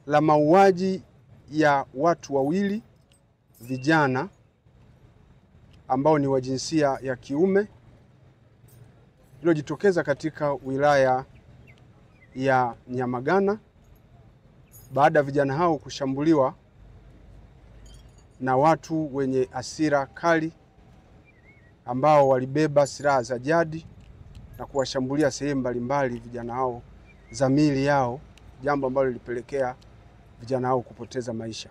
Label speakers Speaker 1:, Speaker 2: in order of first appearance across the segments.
Speaker 1: la mauaji ya watu wawili vijana ambao ni wa jinsia ya kiume lililojitokeza katika wilaya ya Nyamagana baada ya vijana hao kushambuliwa na watu wenye hasira kali ambao walibeba silaha za jadi na kuwashambulia sehemu mbalimbali vijana hao za miili yao, jambo ambalo lilipelekea vijana hao kupoteza maisha.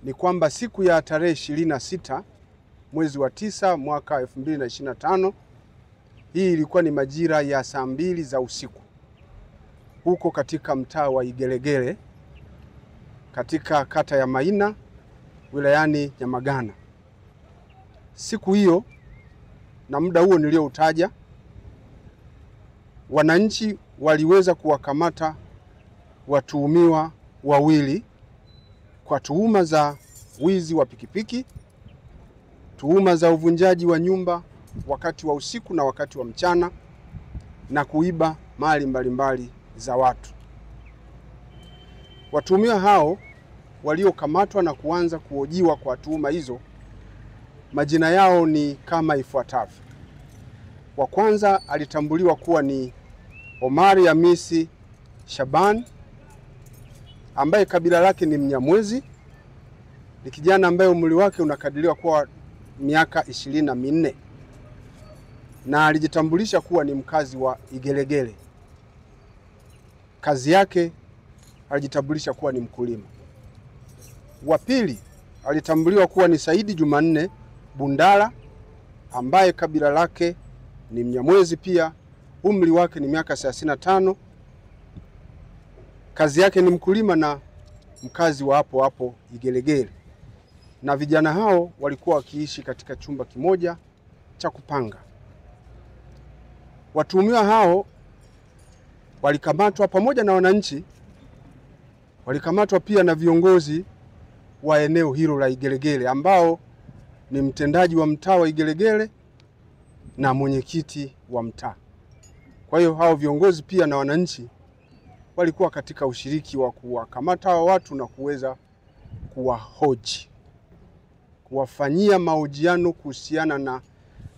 Speaker 1: Ni kwamba siku ya tarehe 26 mwezi wa 9 mwaka 2025, hii ilikuwa ni majira ya saa 2 za usiku huko katika mtaa wa Igelegele katika kata ya Maina wilayani Nyamagana. Siku hiyo na muda huo nilioutaja, wananchi waliweza kuwakamata watuhumiwa wawili kwa tuhuma za wizi wa pikipiki, tuhuma za uvunjaji wa nyumba wakati wa usiku na wakati wa mchana, na kuiba mali mbalimbali za watu. Watuhumiwa hao waliokamatwa na kuanza kuhojiwa kwa tuhuma hizo, majina yao ni kama ifuatavyo. Wa kwanza alitambuliwa kuwa ni Omari Hamisi Shaban ambaye kabila lake ni Mnyamwezi. Ni kijana ambaye umri wake unakadiriwa kuwa miaka 24 na alijitambulisha kuwa ni mkazi wa Igelegele. Kazi yake alijitambulisha kuwa ni mkulima. Wa pili alitambuliwa kuwa ni Saidi Jumanne Bundala ambaye kabila lake ni Mnyamwezi pia, umri wake ni miaka 35. Kazi yake ni mkulima na mkazi wa hapo hapo Igelegele. Na vijana hao walikuwa wakiishi katika chumba kimoja cha kupanga. Watuhumiwa hao walikamatwa pamoja na wananchi, walikamatwa pia na viongozi wa eneo hilo la Igelegele ambao ni mtendaji wa mtaa wa Igelegele na mwenyekiti wa mtaa. Kwa hiyo hao viongozi pia na wananchi walikuwa katika ushiriki wa kuwakamata hao watu na kuweza kuwahoji, kuwafanyia mahojiano kuhusiana na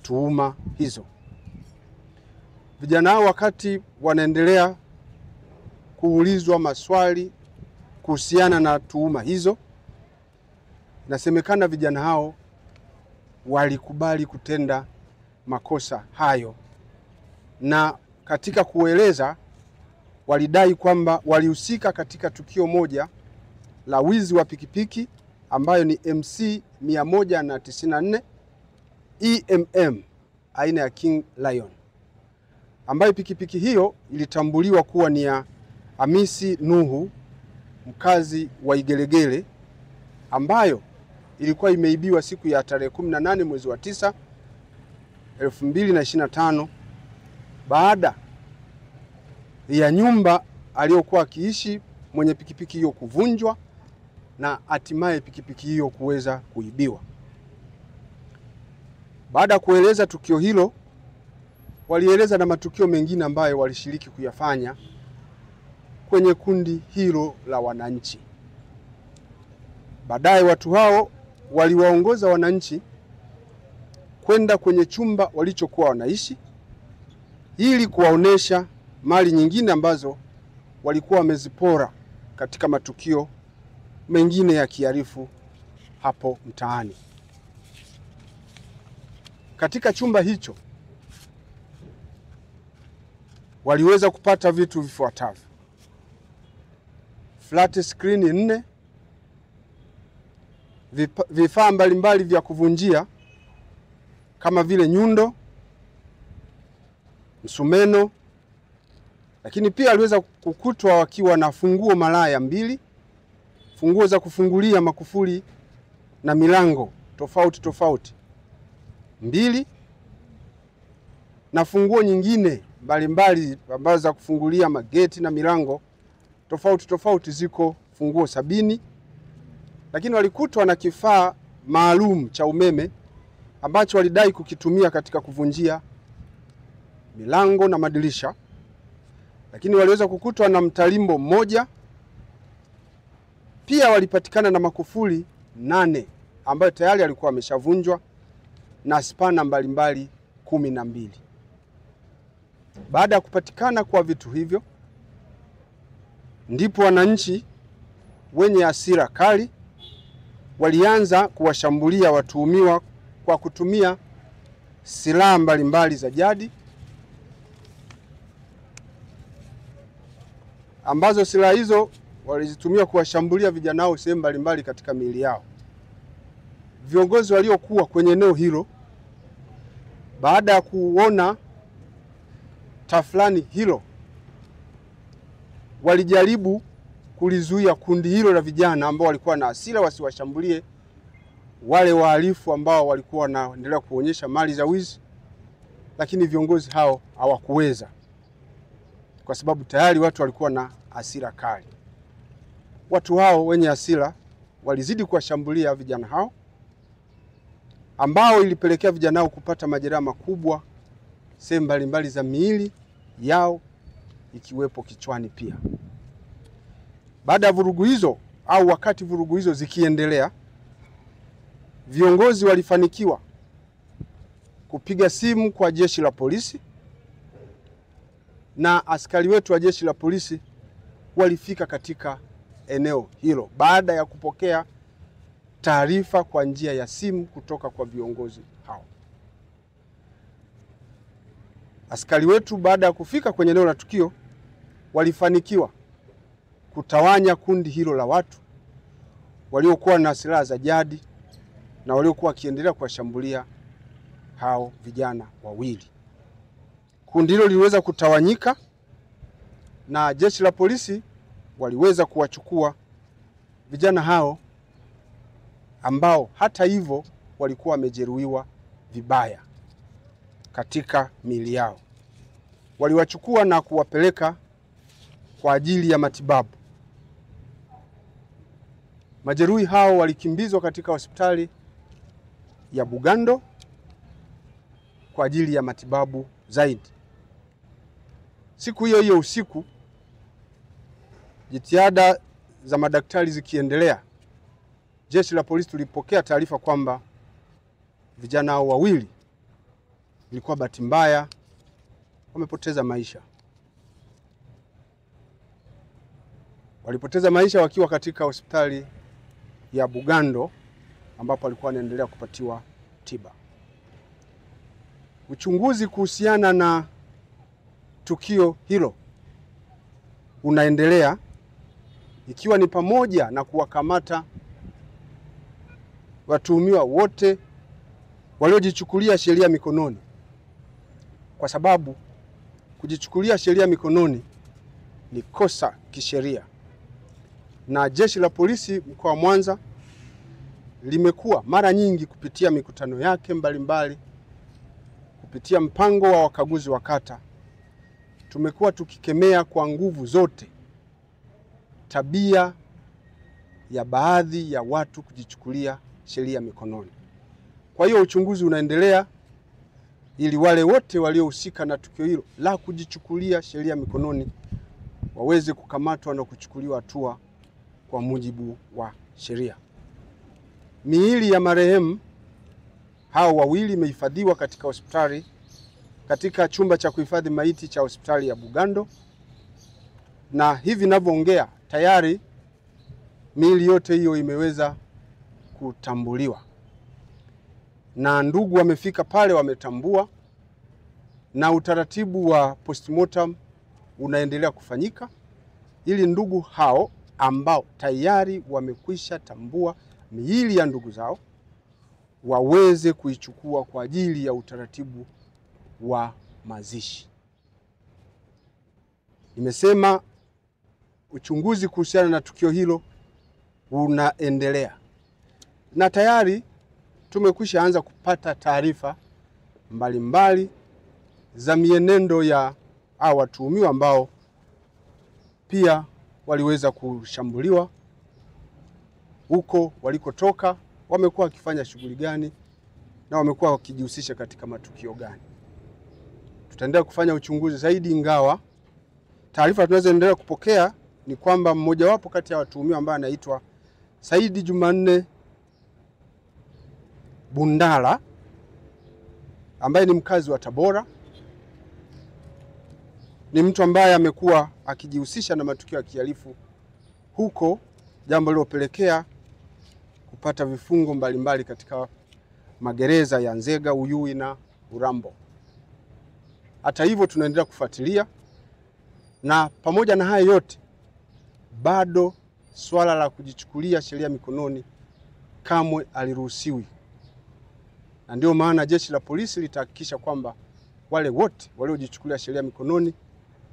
Speaker 1: tuhuma hizo. Vijana hao wakati wanaendelea kuulizwa maswali kuhusiana na tuhuma hizo, inasemekana vijana hao walikubali kutenda makosa hayo, na katika kueleza walidai kwamba walihusika katika tukio moja la wizi wa pikipiki ambayo ni MC 194 EMM aina ya King Lion, ambayo pikipiki hiyo ilitambuliwa kuwa ni ya Hamisi Nuhu mkazi wa Igelegele, ambayo ilikuwa imeibiwa siku ya tarehe 18 mwezi wa 9 2025 baada ya nyumba aliyokuwa akiishi mwenye pikipiki hiyo kuvunjwa na hatimaye pikipiki hiyo kuweza kuibiwa. Baada ya kueleza tukio hilo, walieleza na matukio mengine ambayo walishiriki kuyafanya kwenye kundi hilo la wananchi. Baadaye watu hao waliwaongoza wananchi kwenda kwenye chumba walichokuwa wanaishi ili kuwaonesha mali nyingine ambazo walikuwa wamezipora katika matukio mengine ya kihalifu hapo mtaani. Katika chumba hicho waliweza kupata vitu vifuatavyo: flat screen 4, vifaa mbalimbali vya kuvunjia kama vile nyundo, msumeno, lakini pia aliweza kukutwa wakiwa na funguo malaya 2, funguo za kufungulia makufuli na milango tofauti tofauti 2, na funguo nyingine mbalimbali ambazo za kufungulia mageti na milango tofauti tofauti ziko funguo 70. Lakini walikutwa na kifaa maalum cha umeme ambacho walidai kukitumia katika kuvunjia milango na madirisha. Lakini waliweza kukutwa na mtalimbo mmoja Pia walipatikana na makufuli 8 ambayo tayari alikuwa ameshavunjwa na spana mbalimbali 12. Baada ya kupatikana kwa vitu hivyo, ndipo wananchi wenye hasira kali walianza kuwashambulia watuhumiwa kwa kutumia silaha mbalimbali za jadi, ambazo silaha hizo walizitumia kuwashambulia vijana hao sehemu mbalimbali katika miili yao. Viongozi waliokuwa kwenye eneo hilo, baada ya kuona tafulani hilo, walijaribu kulizuia kundi hilo la vijana ambao walikuwa na hasira wasiwashambulie wale wahalifu ambao walikuwa wanaendelea kuonyesha mali za wizi, lakini viongozi hao hawakuweza kwa sababu tayari watu walikuwa na hasira kali. Watu hao wenye hasira walizidi kuwashambulia vijana hao, ambao ilipelekea vijana hao kupata majeraha makubwa sehemu mbalimbali za miili yao, ikiwepo kichwani pia. Baada ya vurugu hizo, au wakati vurugu hizo zikiendelea, viongozi walifanikiwa kupiga simu kwa jeshi la polisi, na askari wetu wa jeshi la polisi walifika katika eneo hilo baada ya kupokea taarifa kwa njia ya simu kutoka kwa viongozi hao. Askari wetu baada ya kufika kwenye eneo la tukio walifanikiwa kutawanya kundi hilo la watu waliokuwa na silaha za jadi na waliokuwa wakiendelea kuwashambulia hao vijana wawili. Kundi hilo liliweza kutawanyika na jeshi la polisi waliweza kuwachukua vijana hao ambao hata hivyo walikuwa wamejeruhiwa vibaya katika miili yao. Waliwachukua na kuwapeleka kwa ajili ya matibabu. Majeruhi hao walikimbizwa katika hospitali ya Bugando kwa ajili ya matibabu zaidi. Siku hiyo hiyo usiku, jitihada za madaktari zikiendelea, jeshi la polisi tulipokea taarifa kwamba vijana hao wawili ilikuwa bahati mbaya wamepoteza maisha. Walipoteza maisha wakiwa katika hospitali ya Bugando ambapo walikuwa wanaendelea kupatiwa tiba. Uchunguzi kuhusiana na tukio hilo unaendelea, ikiwa ni pamoja na kuwakamata watuhumiwa wote waliojichukulia sheria mikononi, kwa sababu kujichukulia sheria mikononi ni kosa kisheria. Na jeshi la polisi mkoa wa Mwanza limekuwa mara nyingi kupitia mikutano yake mbalimbali, kupitia mpango wa wakaguzi wa kata, tumekuwa tukikemea kwa nguvu zote tabia ya baadhi ya watu kujichukulia sheria mikononi. Kwa hiyo uchunguzi unaendelea ili wale wote waliohusika na tukio hilo la kujichukulia sheria mikononi waweze kukamatwa na kuchukuliwa hatua kwa mujibu wa sheria. Miili ya marehemu hao wawili imehifadhiwa katika hospitali, katika chumba cha kuhifadhi maiti cha hospitali ya Bugando, na hivi ninavyoongea tayari miili yote hiyo imeweza kutambuliwa, na ndugu wamefika pale wametambua, na utaratibu wa postmortem unaendelea kufanyika ili ndugu hao ambao tayari wamekwisha tambua miili ya ndugu zao waweze kuichukua kwa ajili ya utaratibu wa mazishi. Nimesema uchunguzi kuhusiana na tukio hilo unaendelea, na tayari tumekwisha anza kupata taarifa mbalimbali za mienendo ya hao watuhumiwa ambao pia waliweza kushambuliwa huko walikotoka, wamekuwa wakifanya shughuli gani na wamekuwa wakijihusisha katika matukio gani. Tutaendelea kufanya uchunguzi zaidi, ingawa taarifa tunazoendelea kupokea ni kwamba mmoja wapo kati ya watuhumiwa ambaye anaitwa Saidi Jumanne Bundala ambaye ni mkazi wa Tabora, ni mtu ambaye amekuwa akijihusisha na matukio ya kihalifu huko, jambo lilopelekea kupata vifungo mbalimbali katika magereza ya Nzega, Uyui na Urambo. Hata hivyo tunaendelea kufuatilia, na pamoja na haya yote bado swala la kujichukulia sheria mikononi kamwe aliruhusiwi, na ndio maana jeshi la polisi litahakikisha kwamba wale wote waliojichukulia sheria mikononi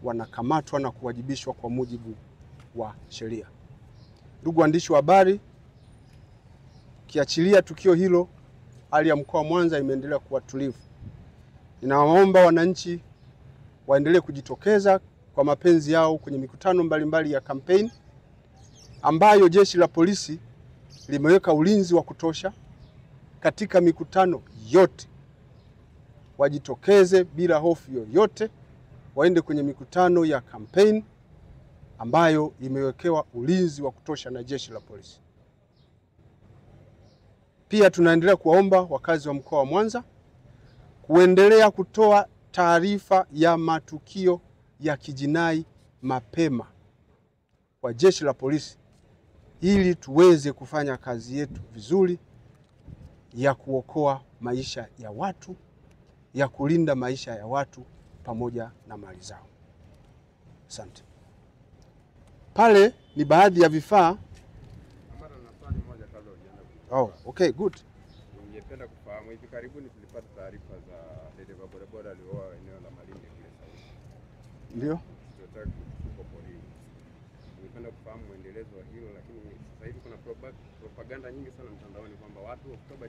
Speaker 1: wanakamatwa na kuwajibishwa kwa mujibu wa sheria. Ndugu waandishi wa habari, kiachilia tukio hilo, hali ya mkoa wa Mwanza imeendelea kuwa tulivu. Ninawaomba wananchi waendelee kujitokeza kwa mapenzi yao kwenye mikutano mbalimbali ya kampeni ambayo jeshi la polisi limeweka ulinzi wa kutosha katika mikutano yote. Wajitokeze bila hofu yoyote, waende kwenye mikutano ya kampeni ambayo imewekewa ulinzi wa kutosha na jeshi la polisi. Pia tunaendelea kuwaomba wakazi wa mkoa wa Mwanza kuendelea kutoa taarifa ya matukio ya kijinai mapema kwa jeshi la polisi ili tuweze kufanya kazi yetu vizuri ya kuokoa maisha ya watu, ya kulinda maisha ya watu pamoja na mali zao. Asante. Pale ni baadhi ya vifaa. Oh, okay, good.
Speaker 2: Ningependa kufahamu, hivi karibuni tulipata taarifa za dereva bodaboda alioa eneo la Malindi kule Saudi.
Speaker 1: Ndio.
Speaker 2: Tunataka kuchukua polisi. Ningependa kufahamu muendelezo wa hilo, lakini sasa hivi kuna propaganda nyingi sana mtandaoni kwamba watu Oktoba